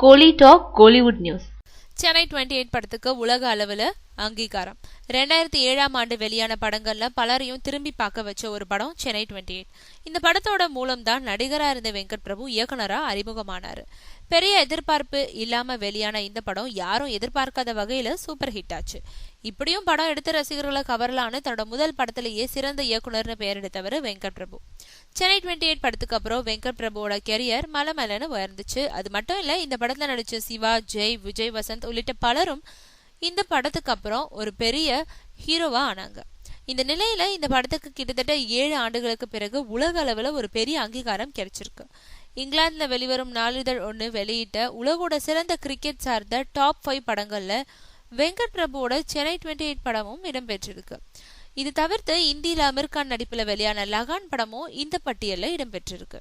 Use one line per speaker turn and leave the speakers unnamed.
கோலி talk Kollywood news.
Chennai 28 படத்துக்கு உலக அளவுல அங்கீகாரம். 2007 வெளியான படங்கள்ல பலரையும் திரும்பி பார்க்க வச்ச ஒரு படம் சென்னை 28. இந்த படத்தோட மூலம்தான் நடிகரா இருந்த வெங்கட் பிரபு இயக்குனரா அறிமுகமானாரு. பெரிய எதிர்பார்ப்பு இல்லாம வெளியான இந்த படம் யாரும் எதிர்பார்க்காத வகையில சூப்பர் ஹிட் ஆச்சு. இப்படியும் படம் எடுத்து ரசிகர்களை கவரலான்னு தன்னோட முதல் படத்திலேயே சிறந்த இயக்குனர்னு பெயர் எடுத்தவர் வெங்கட் பிரபு. சென்னை 28 படத்துக்கு அப்புறம் வெங்கட் பிரபுவோட கெரியர் மலமலன்னு உயர்ந்துச்சு. அது மட்டும் இல்ல, இந்த படத்துல நடிச்ச சிவா, ஜெய், விஜய் வசந்த் உள்ளிட்ட பலரும் இந்த படத்துக்கு அப்புறம் ஒரு பெரிய ஹீரோவா ஆனாங்க. இந்த நிலையில இந்த படத்துக்கு கிட்டத்தட்ட 7 ஆண்டுகளுக்கு பிறகு உலக அளவுல ஒரு பெரிய அங்கீகாரம் கிடைச்சிருக்கு. இங்கிலாந்துல வெளிவரும் நாளிதழ் ஒண்ணு வெளியிட்ட உலகோட சிறந்த கிரிக்கெட் சார்ந்த டாப் 5 படங்கள்ல வெங்கட் பிரபுவோட சென்னை 28 படமும் இடம்பெற்றிருக்கு. இது தவிர்த்து இந்தியில அமீர் கான் நடிப்புல வெளியான லகான் படமும் இந்த பட்டியல்ல இடம்பெற்றிருக்கு.